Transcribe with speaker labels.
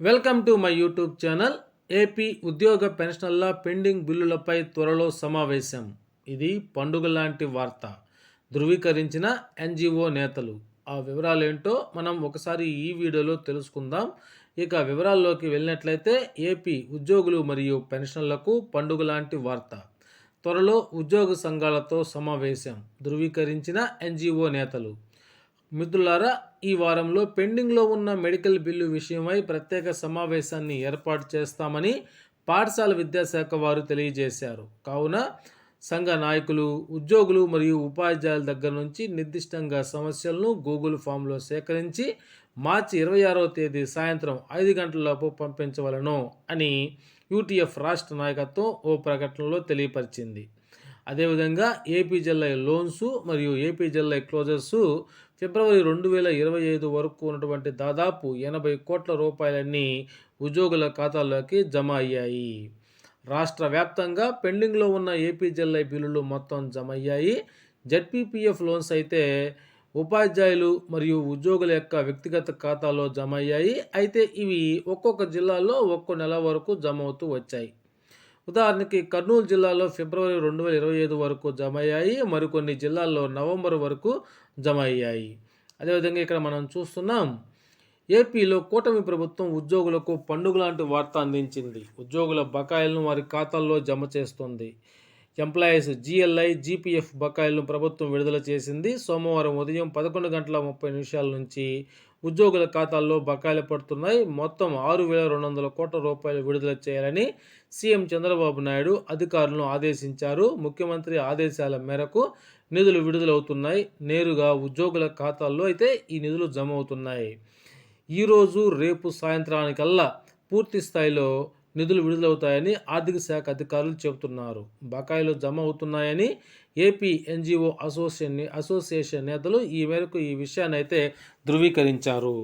Speaker 1: Welcome to my YouTube channel. AP ఉద్యోగ పెన్షన్ల pending బిల్లులపై త్వరలో సమావేశం. ఇది పండుగ లాంటి వార్త. ధృవీకరించిన ఎన్జిఓ నేతలు. ఆ వివరాలేంటో మనం ఒకసారి ఈ వీడియోలో తెలుసుకుందాం. ఇక వివరాల్లోకి వెళ్ళినట్లయితే ఏపీ ఉద్యోగులు మరియు పెన్షన్లకు పండుగ లాంటి వార్త. త్వరలో ఉద్యోగ సంఘాలతో సమావేశం. ధృవీకరించిన ఎన్జిఓ నేతలు. మిత్రులారా, ఈ వారంలో పెండింగ్లో ఉన్న మెడికల్ బిల్లు విషయమై ప్రత్యేక సమావేశాన్ని ఏర్పాటు చేస్తామని పాఠశాల విద్యాశాఖ వారు తెలియజేశారు. కావున సంఘ నాయకులు, ఉద్యోగులు మరియు ఉపాధ్యాయుల దగ్గర నుంచి నిర్దిష్టంగా సమస్యలను గూగుల్ ఫామ్లో సేకరించి మార్చి 26వ తేదీ సాయంత్రం 5 గంటలలోపు పంపించవలను అని యూటీఎఫ్ రాష్ట్ర నాయకత్వం ఓ ప్రకటనలో తెలియపరిచింది. అదేవిధంగా ఏపీజీఎల్ఐ లోన్స్ మరియు ఏపీజీఎల్ఐ క్లోజర్స్ ఫిబ్రవరి 2025 వరకు ఉన్నటువంటి దాదాపు 80 కోట్ల రూపాయలన్నీ ఉద్యోగుల ఖాతాల్లోకి జమ అయ్యాయి. రాష్ట్ర వ్యాప్తంగా పెండింగ్లో ఉన్న ఏపీజీఎల్ఐ బిల్లులు మొత్తం జమ అయ్యాయి. జెడ్పీపీఎఫ్ లోన్స్ అయితే ఉపాధ్యాయులు మరియు ఉద్యోగుల యొక్క వ్యక్తిగత ఖాతాలో జమ అయ్యాయి. అయితే ఇవి ఒక్కొక్క జిల్లాలో ఒక్కో నెల వరకు జమ అవుతూ వచ్చాయి. ఉదాహరణకి కర్నూలు జిల్లాలో ఫిబ్రవరి 2025 వరకు జమ అయ్యాయి. మరికొన్ని జిల్లాల్లో నవంబర్ వరకు జమ అయ్యాయి. అదేవిధంగా ఇక్కడ మనం చూస్తున్నాం, ఏపీలో కూటమి ప్రభుత్వం ఉద్యోగులకు పండుగ లాంటి వార్త అందించింది. ఉద్యోగుల బకాయిలను వారి ఖాతాల్లో జమ చేస్తుంది. ఎంప్లాయీస్ జీఎల్ఐ, జీపీఎఫ్ బకాయిలను ప్రభుత్వం విడుదల చేసింది. సోమవారం ఉదయం 11:30 నుంచి ఉద్యోగుల ఖాతాల్లో బకాయిలు పడుతున్నాయి. మొత్తం 6,200 కోట్ల రూపాయలు విడుదల చేయాలని సీఎం చంద్రబాబు నాయుడు అధికారులను ఆదేశించారు. ముఖ్యమంత్రి ఆదేశాల మేరకు నిధులు విడుదలవుతున్నాయి. నేరుగా ఉద్యోగుల ఖాతాల్లో అయితే ఈ నిధులు జమ అవుతున్నాయి. ఈరోజు రేపు సాయంత్రానికల్లా పూర్తి స్థాయిలో నిధులు విడుదలవుతాయని ఆర్థిక శాఖ అధికారులు చెబుతున్నారు. బకాయిలు జమ అవుతున్నాయని ఏపీ ఎన్జిఓ అసోసియేషన్ నేతలు ఈ మేరకు ఈ విషయాన్ని అయితే ధృవీకరించారు.